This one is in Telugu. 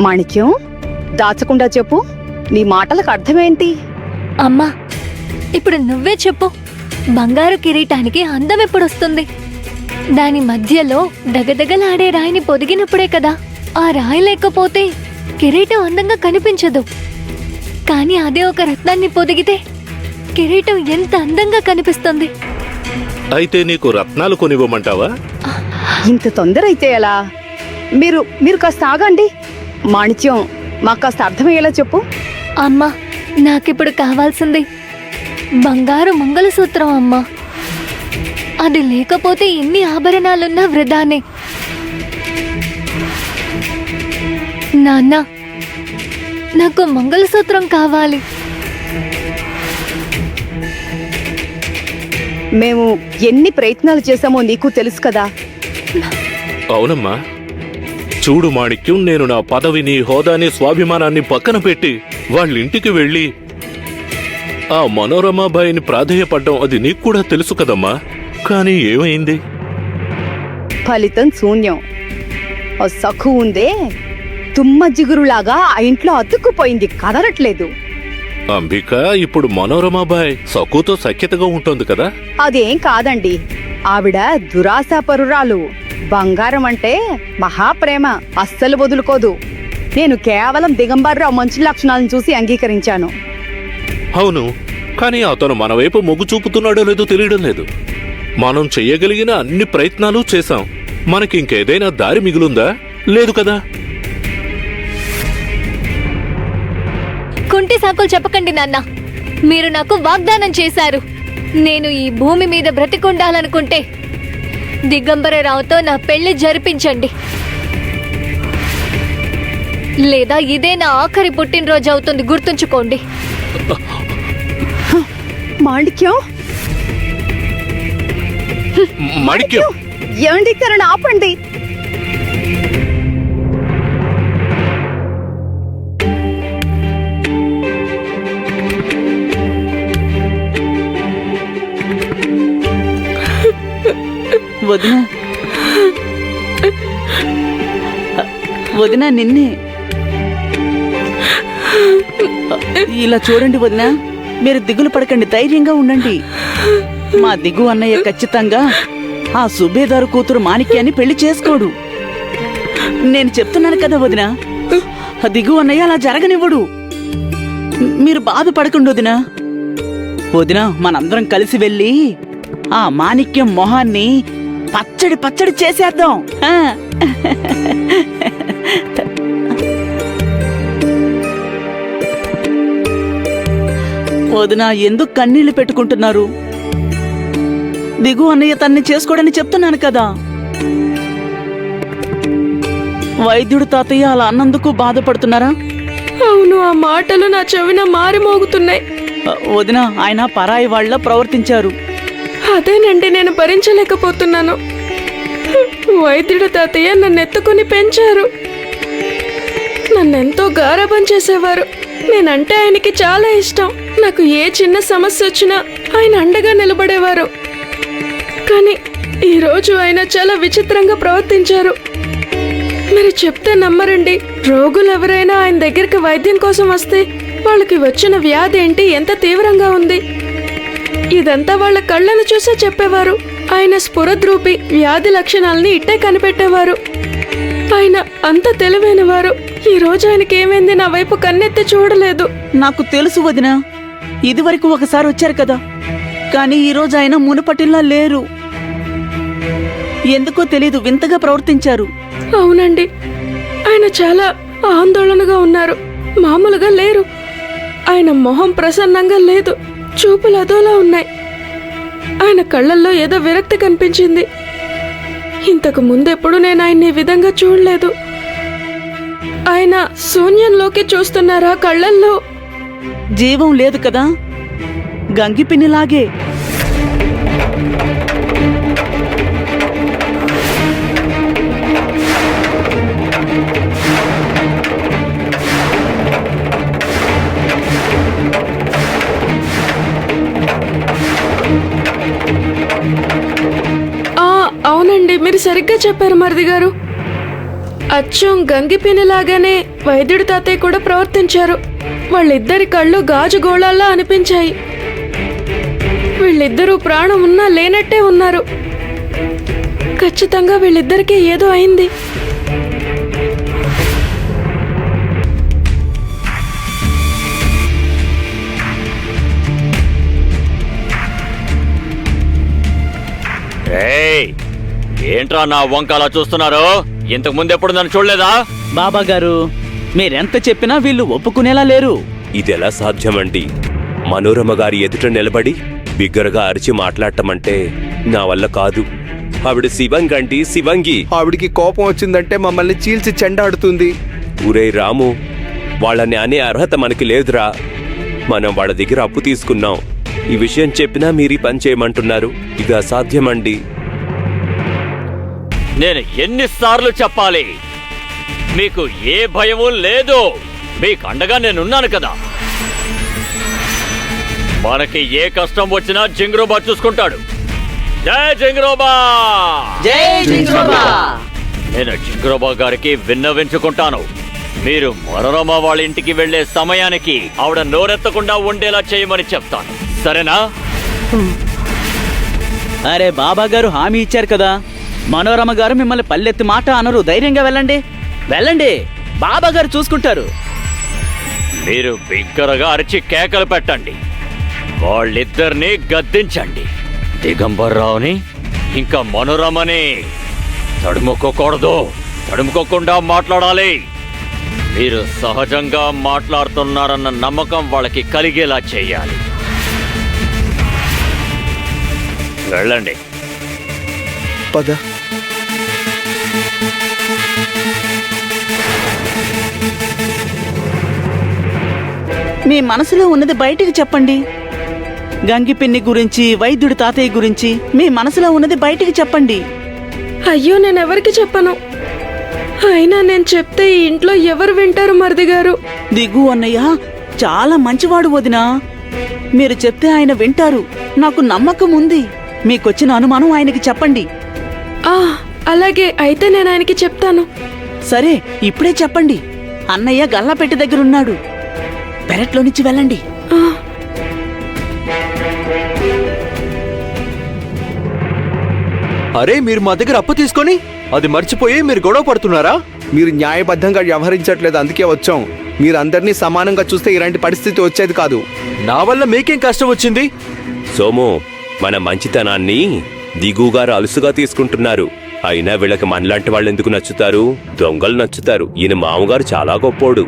మాణిక్యం, దాచకుండా చెప్పు, నీ మాటలకు అర్థమేంటి? అమ్మా, ఇప్పుడు నువ్వే చెప్పు. బంగారు కిరీటానికి అందం ఎప్పుడొస్తుంది? దాని మధ్యలో దగదగలాడే రాయిని పొదిగినప్పుడే కదా. ఆ రాయి లేకపోతే కిరీటం అందంగా కనిపించదు. కానీ అదే ఒక రత్నాన్ని పొదిగితే కిరీటం ఎంత అందంగా కనిపిస్తుంది. అయితే నీకు రత్నాలు కొనివ్వమంటావా? ఇంత తొందర అయితే ఎలా? మీరు కాస్త ఆగండి. మాణిక్యం, మాకు కాస్త అర్థమయ్యేలా చెప్పు. అమ్మా, నాకిప్పుడు కావాల్సింది బంగారు మంగళసూత్రం అమ్మా. అది లేకపోతే ఎన్ని ఆభరణాలున్నా వృధానే. నాన్న, నాకు మంగళసూత్రం కావాలి. మేము ఎన్ని ప్రయత్నాలు చేశామో నీకు తెలుసు కదా. అవునమ్మా. చూడు మాణిక్యం, నేను నా పదవిని, హోదాని, స్వాభిమానాన్ని పక్కన పెట్టి వాళ్ళింటికి వెళ్ళి ఆ మనోరమాబాయిని ప్రాధేయపడ్డం అది నీకు కూడా తెలుసు కదమ్మా. కానీ ఏమైంది? ఫలితం శూన్యం. ఆ సఖు ఉందే, తుమ్మ జిగురులాగా ఆ ఇంట్లో అతుక్కుపోయింది, కదలట్లేదు. అంబిక, ఇప్పుడు మనోరమాబాయ్ సక్కుతో సఖ్యతగా ఉంటుంది కదా? అదేం కాదండి, ఆవిడ దురాశాపరురాలు. బంగారం అంటే మహాప్రేమ, అస్సలు వదులుకోదు. నేను కేవలం దిగంబర్రావు మంచి లక్షణాలను చూసి అంగీకరించాను. అవును, కానీ అతను మన వైపు మొగ్గు చూపుతున్నాడో లేదో తెలియడం లేదు. మనం చెయ్యగలిగిన అన్ని ప్రయత్నాలు చేశాం. మనకింకేదైనా దారి మిగులుందా? లేదు కదా. కుంటి సాకులు చెప్పకండి నాన్న. మీరు నాకు వాగ్దానం చేశారు. నేను ఈ భూమి మీద బ్రతికుండాలనుకుంటే దిగంబరరావుతో నా పెళ్లి జరిపించండి, లేదా ఇదే నా ఆఖరి పుట్టినరోజు అవుతుంది, గుర్తుంచుకోండి. మాణిక్యం, మాణిక్యం, ఏమండి, కరణ ఆపండి. వదినా, వదినా నిన్నే. ఇలా చూడండి వదినా, మీరు దిగులు పడకండి, ధైర్యంగా ఉండండి. మా దిగు అన్నయ్య ఖచ్చితంగా ఆ సుబేదారు కూతురు మాణిక్యాన్ని పెళ్లి చేసుకోడు. నేను చెప్తున్నాను కదా వదినా, ఆ దిగు అన్నయ్య అలా జరగనివ్వడు. మీరు బాధపడకండి వదినా. వదినా, మనందరం కలిసి వెళ్ళి ఆ మాణిక్యం మొహాన్ని పచ్చడి పచ్చడి చేసేద్దాం. వదినా, ఎందుకు కన్నీళ్లు పెట్టుకుంటున్నారు? దిగు అన్నయ్య తన్ని చేసుకోడని చెప్తున్నాను కదా. వైద్యుడు తాతయ్య అలా అన్నందుకు బాధపడుతున్నారా? అవును, ఆ మాటలు నా చెవిన మారిమోగుతున్నాయి. వదినా, ఆయన పరాయి వాళ్ళ ప్రవర్తించారు. అదేనండి, నేను భరించలేకపోతున్నాను. వైద్యుడు తాతయ్య నన్ను ఎత్తుకుని పెంచారు. నన్నెంతో గారాబం చేసేవారు. నేనంటే ఆయనకి చాలా ఇష్టం. నాకు ఏ చిన్న సమస్య వచ్చినా ఆయన అండగా నిలబడేవారు. కానీ ఈరోజు ఆయన చాలా విచిత్రంగా ప్రవర్తించారు. మీరు చెప్తే నమ్మరండి, రోగులు ఎవరైనా ఆయన దగ్గరికి వైద్యం కోసం వస్తే వాళ్ళకి వచ్చిన వ్యాధి ఏంటి, ఎంత తీవ్రంగా ఉంది, ఇదంతా వాళ్ళ కళ్ళను చూసే చెప్పేవారు. ఆయన స్ఫురద్రూపి, వ్యాధి లక్షణాలని ఇట్టే కనిపెట్టేవారు. ఆయన అంత తెలివైనవారు. ఈ రోజు ఆయనకి ఏమైంది, నా వైపు కన్నెత్తి చూడలేదు. నాకు తెలుసు వదినా, ఇదివరకు ఒకసారి వచ్చారు కదా, కానీ ఈరోజు ఆయన మునుపటిలా లేరు. ఎందుకో తెలీదు, వింతగా ప్రవర్తించారు. అవునండి, ఆయన చాలా ఆందోళనగా ఉన్నారు, మామూలుగా లేరు. ఆయన మొహం ప్రసన్నంగా లేదు, చూపులు అదోలా ఉన్నాయి. ఆయన కళ్ళల్లో ఏదో విరక్తి కనిపించింది. ఇంతకు ముందెప్పుడు నేను ఆయన్ని ఈ విధంగా చూడలేదు. ఆయన శూన్యంలోకి చూస్తున్నారా? కళ్ళల్లో జీవం లేదు కదా, గంగిపిన్నిలాగే. అవునండి, మీరు సరిగ్గా చెప్పారు మరిది గారు. అచ్చం గంగిపినిలాగానే వైద్యుడి తాతయ్య కూడా ప్రవర్తించారు. వాళ్ళిద్దరి కళ్ళు గాజు గోళాల్లా అనిపించాయి. వీళ్ళిద్దరూ ప్రాణం ఉన్నా లేనట్టే ఉన్నారు. ఖచ్చితంగా వీళ్ళిద్దరికీ ఏదో అయింది. ఏంట్రా నా వంక అలా చూస్తున్నారు? ఇంతకు ముందు ఎప్పుడు నన్ను చూడలేదా? బాబా గారు, మీరెంత చెప్పినా వీళ్ళు ఒప్పుకునేలా లేరు. ఇదెలా సాధ్యమండి? మనోరమ గారి ఎదుట నిలబడి బిగ్గరగా అరిచి మాట్లాడటమంటే నా వల్ల కాదు. ఆవిడ శివంగండి, శివంగి. ఆవిడికి కోపం వచ్చిందంటే మమ్మల్ని చీల్చి చెండాడుతుంది. ఊరే రాము, వాళ్ళని అనే అర్హత మనకి లేదురా. మనం వాళ్ళ దగ్గర అప్పు తీసుకున్నాం. ఈ విషయం చెప్పినా మీరు ఈ పని చేయమంటున్నారు. ఇది అసాధ్యమండి. నేను ఎన్నిసార్లు చెప్పాలి? మీకు ఏ భయమూ లేదు. మీకు అండగా నేనున్నాను కదా. మనకి ఏ కష్టం వచ్చినా జింగ్రోబా చూసుకుంటాడు. జై జింగ్రోబా! జై జింగ్రోబా! నేను జింగ్రోబా గారికి విన్నవించుకుంటాను. మీరు మనోరమ వాళ్ళ ఇంటికి వెళ్లే సమయానికి ఆవిడ నోరెత్తకుండా ఉండేలా చేయమని చెప్తాను. సరేనా? అరే బాబా గారు హామీ ఇచ్చారు కదా. మనోరమ గారు మిమ్మల్ని పల్లెత్తి మాట అనరు. ధైర్యంగా వెళ్ళండి, వెళ్ళండి. బాబా గారు చూసుకుంటారు. మీరు బిగ్గరగా అరిచి కేకలు పెట్టండి. వాళ్ళిద్దరినీ గద్దించండి. దిగంబర్రావుని ఇంకా మనోరమని తడుముకోకూడదు. తడుముకోకుండా మాట్లాడాలి. మీరు సహజంగా మాట్లాడుతున్నారన్న నమ్మకం వాళ్ళకి కలిగేలా చేయాలి. వెళ్ళండి. పద. మీ మనసులో ఉన్నది బయటికి చెప్పండి. గంగిపిన్ని గురించి, వైద్యుడి తాతయ్య గురించి మీ మనసులో ఉన్నది బయటికి చెప్పండి. అయ్యో, నేనెవరికి చెప్పను. అయినా నేను చెప్తే ఈ ఇంట్లో ఎవరు వింటారు మరిది గారు? దిగు అన్నయ్య చాలా మంచివాడు వదినా. మీరు చెప్తే ఆయన వింటారు. నాకు నమ్మకం ఉంది. మీకొచ్చిన అనుమానం ఆయనకి చెప్పండి. అలాగే, అయితే నేను ఆయనకి చెప్తాను. సరే, ఇప్పుడే చెప్పండి. అన్నయ్య గల్లాపెట్టి దగ్గరున్నాడు. పెరట్లో నుంచి వెళ్ళండి. అరే, మీరు మా దగ్గర అప్పు తీసుకొని అది మర్చిపోయి మీరు గొడవ పడుతున్నారా? మీరు న్యాయబద్ధంగా వ్యవహరించట్లేదు, అందుకే వచ్చాం. మీరు అందరినీ సమానంగా చూస్తే ఇలాంటి పరిస్థితి వచ్చేది కాదు. నా వల్ల మీకేం కష్టం వచ్చింది? సోము, మన మంచితనాన్ని దిగుగారు అలుసుగా తీసుకుంటున్నారు. అయినా వీళ్ళకి మనలాంటి వాళ్ళు ఎందుకు నచ్చుతారు? దొంగలు నచ్చుతారు. ఈయన మామగారు చాలా గొప్పోడు.